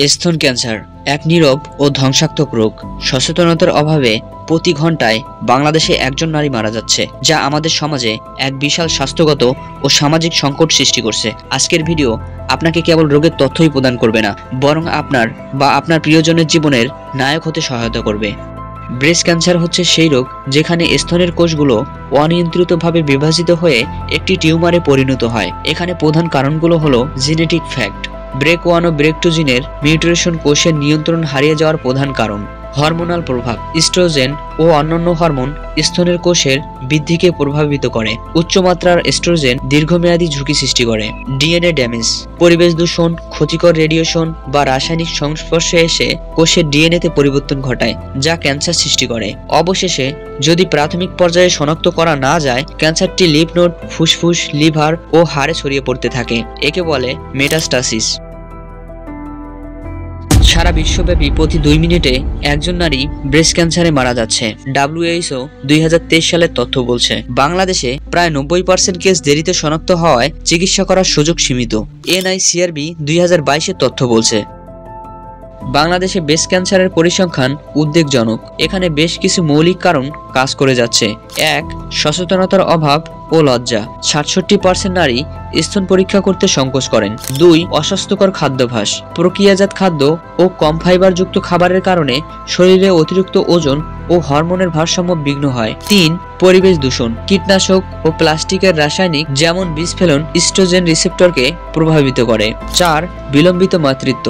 স্তন ক্যান্সার এক নীরব ও ধ্বংসাত্মক রোগ। সচেতনতার অভাবে প্রতি ঘন্টায় বাংলাদেশে একজন নারী মারা যাচ্ছে, যা আমাদের সমাজে এক বিশাল স্বাস্থ্যগত ও সামাজিক সংকট সৃষ্টি করছে। আজকের ভিডিও আপনাকে কেবল রোগের তথ্যই প্রদান করবে না, বরং আপনার বা আপনার প্রিয়জনের জীবনের নায়ক হতে সহায়তা করবে। ব্রেস্ট ক্যান্সার হচ্ছে সেই রোগ যেখানে স্তনের কোষগুলো অনিয়ন্ত্রিতভাবে বিভাজিত হয়ে একটি টিউমারে পরিণত হয়। এখানে প্রধান কারণগুলো হলো জেনেটিক ফ্যাক্ট, BRCA1 ও BRCA2 জিনের মিউটেশন কোষের নিয়ন্ত্রণ হারিয়ে যাওয়ার প্রধান কারণ, হরমোনাল প্রভাব, ইস্ট্রোজেন ও অন্যান্য হরমোন স্তনের কোষের বৃদ্ধিকে প্রভাবিত করে। উচ্চমাত্রার এস্ট্রোজেন দীর্ঘমেয়াদী ঝুঁকি সৃষ্টি করে। ডিএনএ ড্যামেজ, পরিবেশ দূষণ, ক্ষতিকর রেডিয়েশন বা রাসায়নিক সংস্পর্শে এসে কোষের ডিএনএতে পরিবর্তন ঘটায়, যা ক্যান্সার সৃষ্টি করে। অবশেষে যদি প্রাথমিক পর্যায়ে শনাক্ত করা না যায়, ক্যান্সারটি লিম্ফ নোড, ফুসফুস, লিভার ও হাড়ে ছড়িয়ে পড়তে থাকে। একে বলে মেটাস্টাসিস। সারা বিশ্বব্যাপী প্রতি 2 মিনিটে একজন নারী ব্রেস্ট ক্যান্সারে মারা যাচ্ছে। WHO 2023 সালের তথ্য বলছে। বাংলাদেশে প্রায় 90% কেস দেরিতে শনাক্ত হওয়ায় চিকিৎসা করার সুযোগ সীমিত। NICRB 2022 তথ্য বলছে। বাংলাদেশে ব্রেস্ট ক্যান্সারের পরিসংখ্যান উদ্বেগজনক। এখানে বেশ কিছু মৌলিক কারণ কাজ করে যাচ্ছে। 1. সচেতনতার অভাব ও লজ্জা। 67% নারী স্তন পরীক্ষা করতে সংকোচ করেন। 2. অস্বাস্থ্যকর খাদ্যাভ্যাস। প্রক্রিয়াজাত খাদ্য ও কম ফাইবারযুক্ত খাবারের কারণে শরীরে অতিরিক্ত ওজন ও হরমোনের ভারসাম্য বিঘ্ন হয়। 3. পরিবেশ দূষণ। কীটনাশক ও প্লাস্টিকের রাসায়নিক যেমন বিসফেনল ইস্ট্রোজেন রিসেপ্টরকে প্রভাবিত করে। 4. বিলম্বিত মাতৃত্ব।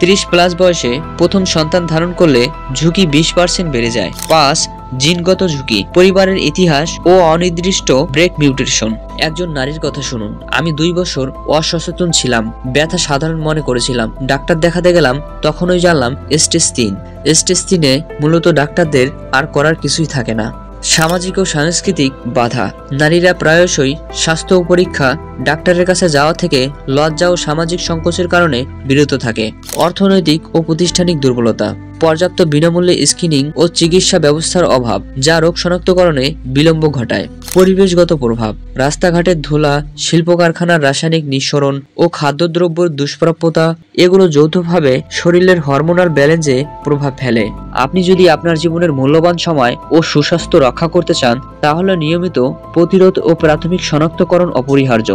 30+ বয়সে প্রথম সন্তান ধারণ করলে ঝুঁকি 20% বেড়ে যায়। 5. জিনগত ঝুঁকি, পরিবারের ইতিহাস ও অনির্দিষ্ট ব্রেক মিউটেশন। একজন নারীর কথা শুনুন। আমি 2 বছর অসচেতন ছিলাম, ব্যথা সাধারণ মনে করেছিলাম। ডাক্তার দেখাতে গেলাম, তখনই জানলাম স্টেজ 3। স্টেজ 3-এ মূলত ডাক্তারদের আর করার কিছুই থাকে না। সামাজিক ও সাংস্কৃতিক বাধা। নারীরা প্রায়শই স্বাস্থ্য পরীক্ষা, ডাক্তারের কাছে যাওয়া থেকে লজ্জা ও সামাজিক সংকোচের কারণে বিরত থাকে। অর্থনৈতিক ও প্রাতিষ্ঠানিক দুর্বলতা। পর্যাপ্ত বিনামূল্যে স্ক্রিনিং ও চিকিৎসা ব্যবস্থার অভাব, যা রোগ শনাক্তকরণে বিলম্ব ঘটায়। পরিবেশগত প্রভাব। রাস্তাঘাটের ধুলা, শিল্প কারখানার রাসায়নিক নিঃসরণ ও খাদ্যদ্রব্যের দুষ্প্রাপ্যতা, এগুলো যৌথভাবে শরীরের হরমোনাল ব্যালেন্সে প্রভাব ফেলে। আপনি যদি আপনার জীবনের মূল্যবান সময় ও সুস্বাস্থ্য রক্ষা করতে চান, তাহলে নিয়মিত প্রতিরোধ ও প্রাথমিক শনাক্তকরণ অপরিহার্য।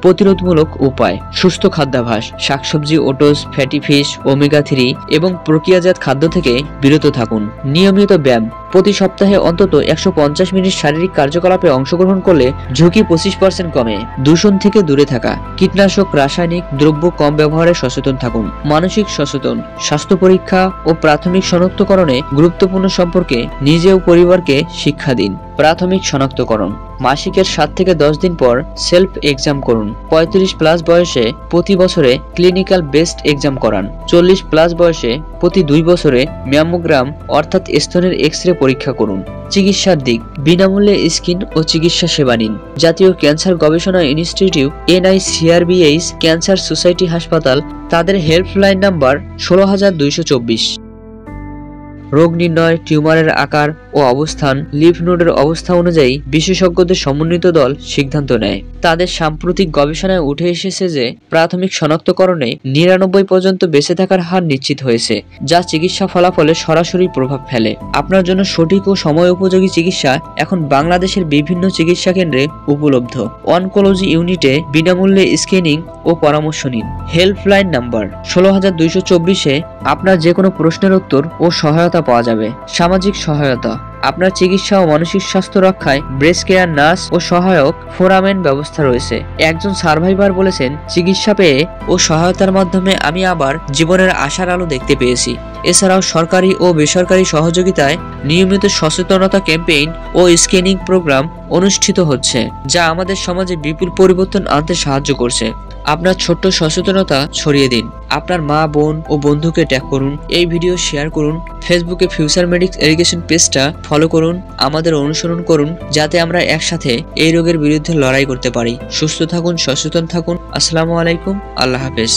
প্রতিরোধমূলক উপায়। সুস্থ খাদ্যাভ্যাস, শাকসবজি, ওটস, ফ্যাটি ফিশ, ওমেগা 3 এবং প্রক্রিয়াজাত খাদ্য থেকে বিরত থাকুন। নিয়মিত ব্যায়াম। প্রতি সপ্তাহে অন্তত 150 মিনিট শারীরিক কার্যকলাপে অংশগ্রহণ করলে ঝুঁকি 25% কমে। দূষণ থেকে দূরে থাকা। কীটনাশক, রাসায়নিক দ্রব্য কম ব্যবহারে সচেতন থাকুন। মানসিক সচেতন। স্বাস্থ্য পরীক্ষা ও প্রাথমিক শনাক্তকরণে গুরুত্বপূর্ণ সম্পর্কে নিজে ও পরিবারকে শিক্ষা দিন। প্রাথমিক শনাক্তকরণ। মাসিকের 7 থেকে 10 দিন পর সেলফ এক্সাম করুন। 35+ বয়সে প্রতি বছরে ক্লিনিক্যাল বেস্ট এক্সাম করান। 40+ বয়সে প্রতি 2 বছরে ম্যামোগ্রাম অর্থাৎ স্তনের এক্স-রে পরীক্ষা করুন। চিকিৎসার দিক। বিনামূল্যে স্ক্রিন ও চিকিৎসা সেবা নিন। জাতীয় ক্যান্সার গবেষণা ইনস্টিটিউট, NICRBH, ক্যান্সার সোসাইটি হাসপাতাল, তাদের হেল্পলাইন নাম্বার 16224। রোগ নির্ণয়, টিউমারের আকার ও অবস্থান, লিম্ফ নোডের অবস্থা অনুযায়ী বিশেষজ্ঞদের সমন্বিত দল সিদ্ধান্ত নেয়। তাদের সাম্প্রতিক গবেষণায় উঠে এসেছে যে প্রাথমিক শনাক্তকরণে 99% পর্যন্ত বেঁচে থাকার হার নিশ্চিত হয়েছে, যা চিকিৎসা ফলাফলে সরাসরি প্রভাব ফেলে। আপনার জন্য সঠিক ও সময় উপযোগী চিকিৎসা এখন বাংলাদেশের বিভিন্ন চিকিৎসা কেন্দ্রে উপলব্ধ। অনকোলজি ইউনিটে বিনামূল্যে স্ক্রিনিং ও পরামর্শ নিন। হেল্পলাইন নাম্বার 16224-এ আপনার যে কোনো প্রশ্নের উত্তর ও সহায়তা পাওয়া যাবে। সামাজিক সহায়তা। আপনার চিকিৎসা ও মানসিক স্বাস্থ্য রক্ষায় ব্রেস্ট কেয়ার নার্স ও সহায়ক ফোরামের ব্যবস্থা রয়েছে। একজন সার্ভাইভার বলেছেন, চিকিৎসা পেয়ে ও সহায়তার মাধ্যমে আমি আবার জীবনের আশার আলো দেখতে পেয়েছি। এছাড়াও সরকারি ও বেসরকারি সহযোগিতায় নিয়মিত সচেতনতা ক্যাম্পেইন ও স্ক্রিনিং প্রোগ্রাম অনুষ্ঠিত হচ্ছে, যা আমাদের সমাজে বিপুল পরিবর্তন আনতে সাহায্য করছে। আপনার ছোট্ট সচেতনতা ছড়িয়ে দিন। আপনার মা, বোন ও বন্ধুকে ট্যাগ করুন। এই ভিডিও শেয়ার করুন। ফেসবুকে ফিউচার মেডিক্স এডুকেশন পেজটা ফলো করুন। আমাদের অনুসরণ করুন, যাতে আমরা একসাথে এই রোগের বিরুদ্ধে লড়াই করতে পারি। সুস্থ থাকুন, সচেতন থাকুন। আসসালামু আলাইকুম। আল্লাহ হাফেজ।